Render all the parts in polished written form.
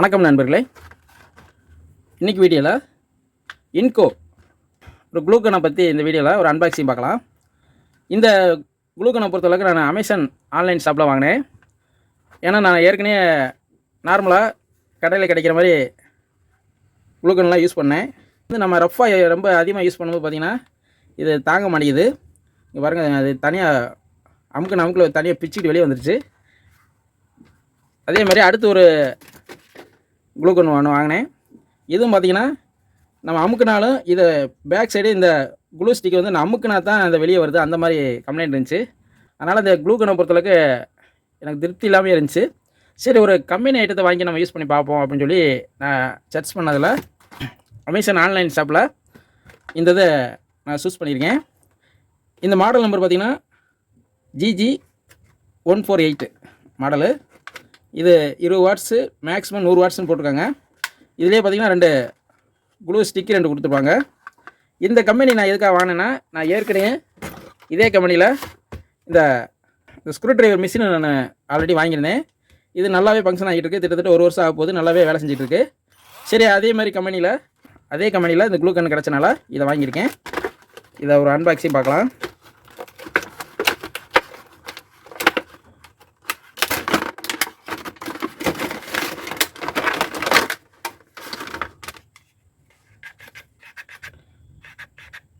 வணக்கம் நண்பர்களே. இன்றைக்கி வீடியோவில் இன்கோ ஒரு க்ளூகனை பற்றி இந்த வீடியோவில் ஒரு அன்பாக்சிங் பார்க்கலாம். இந்த க்ளூகனை பொறுத்தளவுக்கு நான் அமேசான் ஆன்லைன் ஷாப்பில் வாங்கினேன். ஏன்னா நான் ஏற்கனவே நார்மலாக கடையில் கிடைக்கிற மாதிரி க்ளூகன்லாம் யூஸ் பண்ணேன். இது நம்ம ரஃப்பாக ரொம்ப அதிகமாக யூஸ் பண்ணும்போது பார்த்திங்கன்னா இது தாங்க மாட்டேங்குது. இங்கே பாருங்கள், அது தனியாக அமுக்கில் தனியாக பிச்சுக்கிட்டு வெளியே வந்துடுச்சு. அதே மாதிரி அடுத்து ஒரு க்ளூகன் வாங்கினேன். இதுவும் பார்த்திங்கன்னா நம்ம அமுக்குனாலும் இது பேக் சைடு இந்த க்ளூ ஸ்டிக் வந்து நான் அமுக்குனா தான் அந்த வெளியே வருது, அந்த மாதிரி கம்ப்ளைண்ட் இருந்துச்சு. அதனால் இந்த க்ளூகனை பொறுத்தளவுக்கு எனக்கு திருப்தி இல்லாமல் இருந்துச்சு. சரி, ஒரு கம்பெனி ஐட்டத்தை வாங்கி நம்ம யூஸ் பண்ணி பார்ப்போம் அப்படின்னு சொல்லி நான் சர்ச் பண்ணதில் அமேசான் ஆன்லைன் ஷாப்பில் இந்த இதை நான் சூஸ் பண்ணியிருக்கேன். இந்த மாடல் நம்பர் பார்த்திங்கன்னா GG148 மாடலு. இது 20 வாட்ஸு, மேக்ஸிமம் 100 வாட்ஸ்னு போட்டிருக்காங்க. இதிலே பார்த்திங்கன்னா 2 க்ளூ ஸ்டிக்கு 2 கொடுத்துருப்பாங்க. இந்த கம்பெனி நான் எதுக்காக வாங்கினேன்னா, நான் ஏற்கனவே இதே கம்பெனியில் இந்த ஸ்க்ரூ ட்ரைவர் மிஷினை நான் ஆல்ரெடி வாங்கியிருந்தேன். இது நல்லாவே ஃபங்க்ஷன் ஆகிட்டு இருக்குது. கிட்டத்தட்ட 1 வருஷம் ஆக போகுது, நல்லாவே வேலை செஞ்சிட்ருக்கு. சரி, அதே கம்பெனியில் இந்த க்ளூ கன் கிடச்சனால இதை வாங்கியிருக்கேன். இதை ஒரு அன்பாக்சிங் பார்க்கலாம்.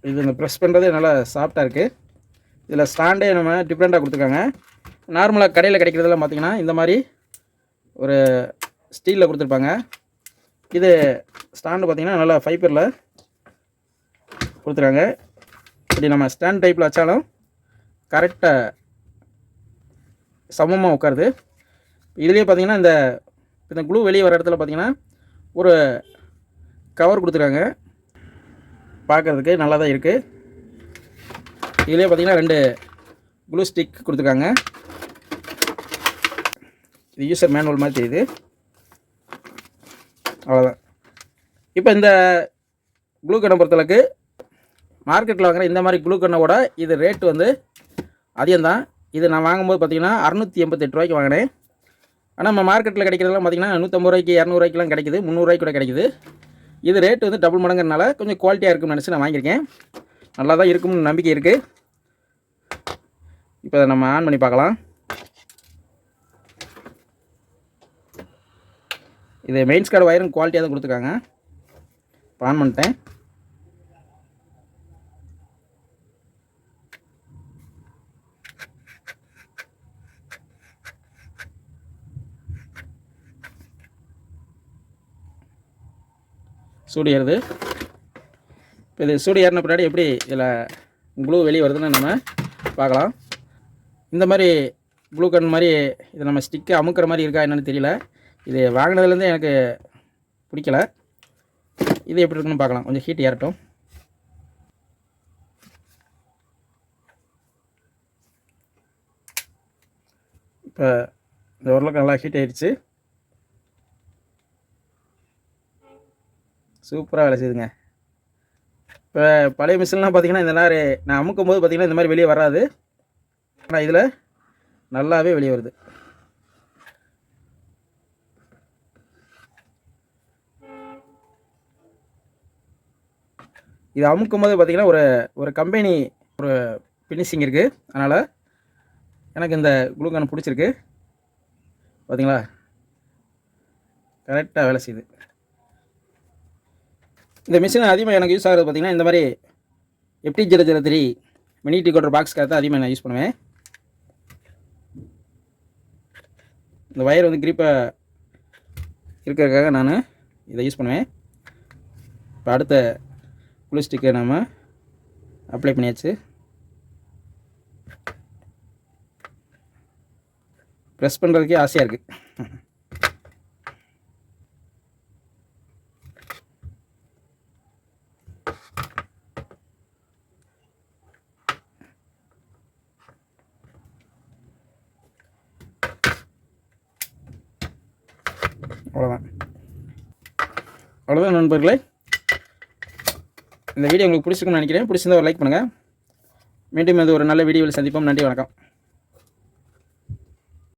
இது இந்த ப்ரெஸ் பண்ணுறது நல்லா சாஃப்டாக இருக்குது. இதில் ஸ்டாண்டே நம்ம டிஃப்ரெண்ட்டாக கொடுத்துருக்காங்க. நார்மலாக கடையில் கிடைக்கிறதெல்லாம் பார்த்திங்கன்னா இந்த மாதிரி ஒரு ஸ்டீலில் கொடுத்துருப்பாங்க. இது ஸ்டாண்டு பார்த்திங்கன்னா நல்லா ஃபைபரில் கொடுத்துருக்காங்க. இப்படி நம்ம ஸ்டாண்ட் டைப்பில் வச்சாலும் கரெக்டாக சமமாக உட்காருது. இதுலேயே பார்த்திங்கன்னா இந்த க்ளூ வெளியே வர இடத்துல பார்த்திங்கன்னா ஒரு கவர் கொடுத்துருக்காங்க. பார்க்குறதுக்கு நல்லா தான் இருக்குது. இதிலே பார்த்திங்கன்னா 2 க்ளூ ஸ்டிக் கொடுத்துருக்காங்க. இது யூசர் மேனுவல் மாதிரி தெரியுது. அவ்வளோதான். இப்போ இந்த க்ளூ கன்னை பொறுத்தளவுக்கு மார்க்கெட்டில் வாங்குகிற இந்த மாதிரி க்ளூ கன்னை கூட இது ரேட்டு வந்து அதிகம்தான். இது நான் வாங்கும்போது பார்த்திங்கன்னா 688 ரூபாய்க்கு வாங்கினேன். ஆனால் நம்ம மார்க்கெட்டில் கிடைக்கிறதெல்லாம் பார்த்திங்கன்னா 150 ரூபாய்க்கு 200 ரூபாய்க்குலாம் கிடைக்குது, 300 ரூபாய்க்கு கூட கிடைக்குது. இது ரேட்டு வந்து டபுள் மடங்குறதுனால கொஞ்சம் குவாலிட்டியாக இருக்கும்னு நினச்சி நான் வாங்கியிருக்கேன். நல்லா தான் இருக்கும்னு நம்பிக்கை இருக்குது. இப்போ அதை நம்ம ஆன் பண்ணி பார்க்கலாம். இது மெயின்ஸ் கார்டு வயரும் குவாலிட்டியாக தான் கொடுத்துருக்காங்க. இப்போ ஆன் பண்ணிட்டேன். சூடு ஏறுது. இப்போ இது சூடு ஏறின பின்னாடி எப்படி இதில் க்ளூ வெளியே வருதுன்னு நம்ம பார்க்கலாம். இந்த மாதிரி க்ளூ கன் மாதிரி இதை நம்ம ஸ்டிக்கு அமுக்கிற மாதிரி இருக்கா என்னென்னு தெரியல. இது வாங்கினதுலேருந்தே எனக்கு பிடிக்கல. இது எப்படி இருக்குன்னு பார்க்கலாம். கொஞ்சம் ஹீட் ஏறட்டும். இப்போ இந்த ஓரளவுக்கு நல்லா ஹீட் ஆயிடுச்சு. சூப்பராக வேலை செய்யுதுங்க. இப்போ பழைய மிஷின்லாம் பார்த்திங்கன்னா இந்த மாதிரி நான் அமுக்கும் போது பார்த்திங்கன்னா இந்த மாதிரி வெளியே வராது. ஆனால் இதில் நல்லாவே வெளியே வருது. இது அமுக்கும் போது பார்த்திங்கன்னா ஒரு கம்பெனி ஒரு ஃபினிஷிங் இருக்குது. அதனால் எனக்கு இந்த க்ளூ கன் பிடிச்சிருக்கு. பார்த்திங்களா, கரெக்டாக வேலை செய்யுது. இந்த மிஷின் அதிகமாக எனக்கு யூஸ் ஆகிறது பார்த்திங்கன்னா இந்த மாதிரி FT003 மினி டிகோடர் பாக்ஸ்க்காக தான் அதிகமாக நான் யூஸ் பண்ணுவேன். இந்த வயர் வந்து கிரிப்பாக இருக்கிறதுக்காக நான் இதை யூஸ் பண்ணுவேன். இப்போ அடுத்த க்ளூ ஸ்டிக்கை நம்ம அப்ளை பண்ணியாச்சு. ப்ரெஸ் பண்ணுறதுக்கே ஆசையாக இருக்குது. அவ்வளோதான் நண்பர்களே. இந்த வீடியோ உங்களுக்கு பிடிச்சிருக்குன்னு நினைக்கிறேன். பிடிச்சிருந்தா ஒரு லைக் பண்ணுங்கள். மீண்டும் இது ஒரு நல்ல வீடியோவில் சந்திப்போம். நன்றி, வணக்கம்.